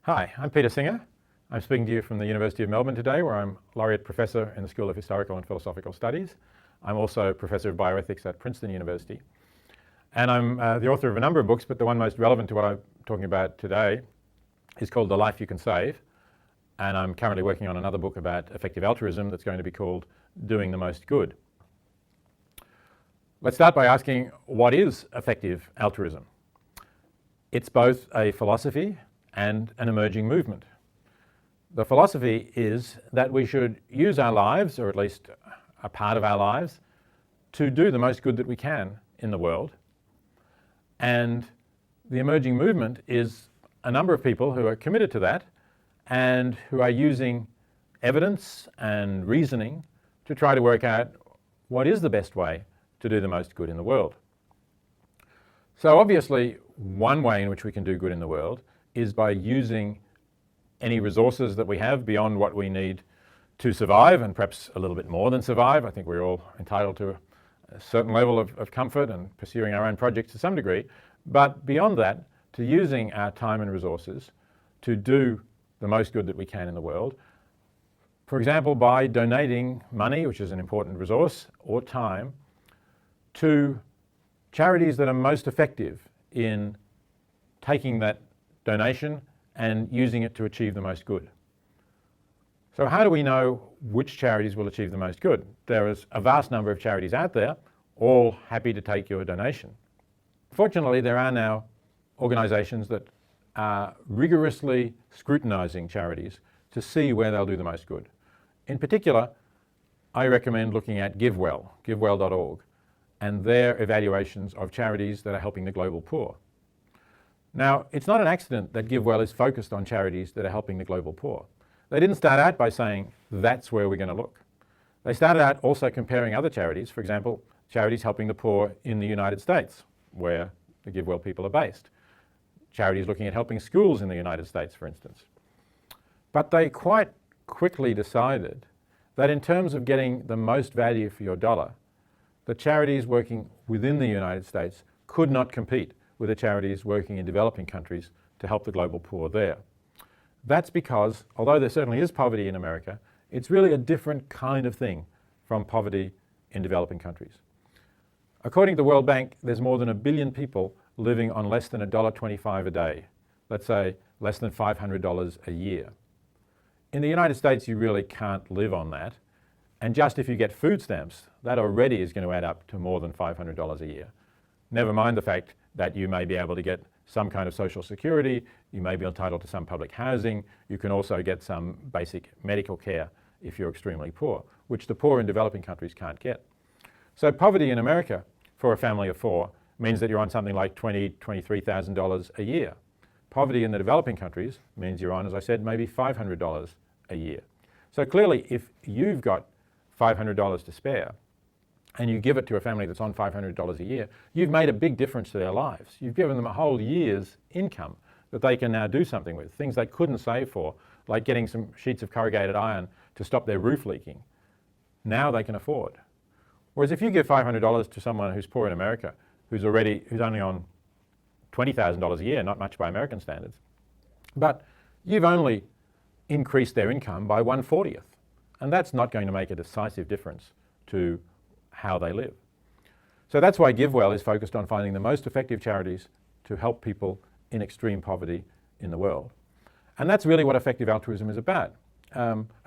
Hi, I'm Peter Singer. I'm speaking to you from the University of Melbourne today, where I'm Laureate Professor in the School of Historical and Philosophical Studies. I'm also Professor of Bioethics at Princeton University. And I'm the author of a number of books, but the one most relevant to what I'm talking about today is called The Life You Can Save. And I'm currently working on another book about effective altruism that's going to be called Doing the Most Good. Let's start by asking, what is effective altruism? It's both a philosophy and an emerging movement. The philosophy is that we should use our lives, or at least a part of our lives, to do the most good that we can in the world. And the emerging movement is a number of people who are committed to that and who are using evidence and reasoning to try to work out what is the best way to do the most good in the world. So obviously, one way in which we can do good in the world is by using any resources that we have beyond what we need to survive, and perhaps a little bit more than survive. I think we're all entitled to a certain level of comfort and pursuing our own projects to some degree. But beyond that, to using our time and resources to do the most good that we can in the world. For example, by donating money, which is an important resource, or time, to charities that are most effective in taking that donation and using it to achieve the most good. So how do we know which charities will achieve the most good? There is a vast number of charities out there, all happy to take your donation. Fortunately, there are now organisations that are rigorously scrutinising charities to see where they'll do the most good. In particular, I recommend looking at GiveWell, givewell.org, and their evaluations of charities that are helping the global poor. Now, it's not an accident that GiveWell is focused on charities that are helping the global poor. They didn't start out by saying, that's where we're going to look. They started out also comparing other charities, for example, charities helping the poor in the United States, where the GiveWell people are based. Charities looking at helping schools in the United States, for instance. But they quite quickly decided that in terms of getting the most value for your dollar, the charities working within the United States could not compete with the charities working in developing countries to help the global poor there. That's because, although there certainly is poverty in America, it's really a different kind of thing from poverty in developing countries. According to the World Bank, there's more than 1 billion people living on less than $1.25 a day. Let's say less than $500 a year. In the United States, you really can't live on that. And just if you get food stamps, that already is going to add up to more than $500 a year. Never mind the fact that you may be able to get some kind of social security, you may be entitled to some public housing, you can also get some basic medical care if you're extremely poor, which the poor in developing countries can't get. So poverty in America for a family of 4 means that you're on something like $20,000, $23,000 a year. Poverty in the developing countries means you're on, as I said, maybe $500 a year. So clearly, if you've got $500 to spare, and you give it to a family that's on $500 a year, you've made a big difference to their lives. You've given them a whole year's income that they can now do something with, things they couldn't save for, like getting some sheets of corrugated iron to stop their roof leaking. Now they can afford. Whereas if you give $500 to someone who's poor in America, who's only on $20,000 a year, not much by American standards, but you've only increased their income by 1/40th, and that's not going to make a decisive difference to how they live. So that's why GiveWell is focused on finding the most effective charities to help people in extreme poverty in the world. And that's really what effective altruism is about.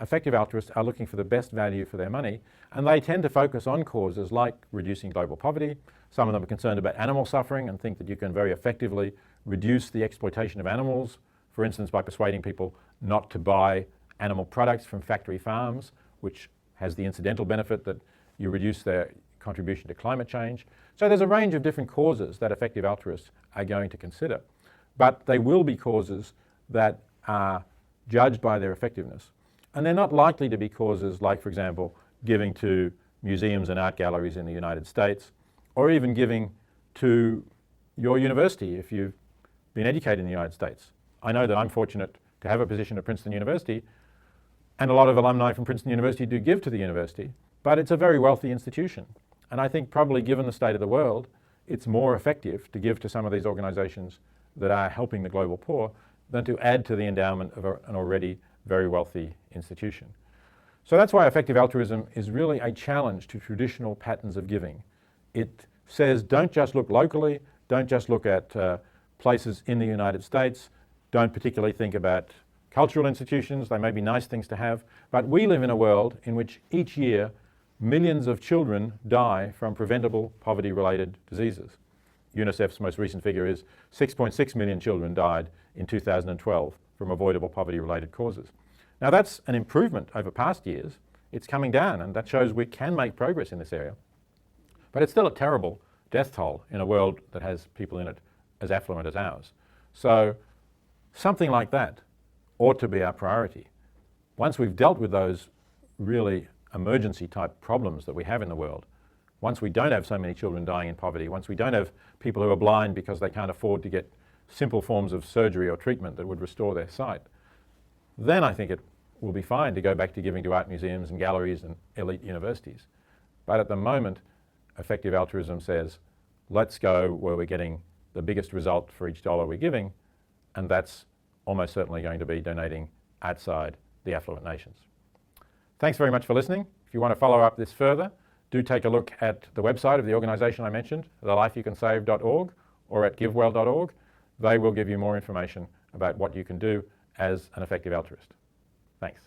Effective altruists are looking for the best value for their money, and they tend to focus on causes like reducing global poverty. Some of them are concerned about animal suffering and think that you can very effectively reduce the exploitation of animals, for instance, by persuading people not to buy animal products from factory farms, which has the incidental benefit that you reduce their contribution to climate change. So there's a range of different causes that effective altruists are going to consider. But they will be causes that are judged by their effectiveness. And they're not likely to be causes like, for example, giving to museums and art galleries in the United States, or even giving to your university if you've been educated in the United States. I know that I'm fortunate to have a position at Princeton University, and a lot of alumni from Princeton University do give to the university, but it's a very wealthy institution. And I think probably given the state of the world, it's more effective to give to some of these organisations that are helping the global poor than to add to the endowment of an already very wealthy institution. So that's why effective altruism is really a challenge to traditional patterns of giving. It says don't just look locally, don't just look at places in the United States, don't particularly think about cultural institutions. They may be nice things to have, but we live in a world in which each year millions of children die from preventable poverty-related diseases. UNICEF's most recent figure is 6.6 million children died in 2012 from avoidable poverty-related causes. Now that's an improvement over past years. It's coming down, and that shows we can make progress in this area. But it's still a terrible death toll in a world that has people in it as affluent as ours. So something like that ought to be our priority. Once we've dealt with those really emergency type problems that we have in the world, once we don't have so many children dying in poverty, once we don't have people who are blind because they can't afford to get simple forms of surgery or treatment that would restore their sight, then I think it will be fine to go back to giving to art museums and galleries and elite universities. But at the moment, effective altruism says, let's go where we're getting the biggest result for each dollar we're giving, and that's almost certainly going to be donating outside the affluent nations. Thanks very much for listening. If you want to follow up this further, do take a look at the website of the organisation I mentioned, thelifeyoucansave.org, or at givewell.org. They will give you more information about what you can do as an effective altruist. Thanks.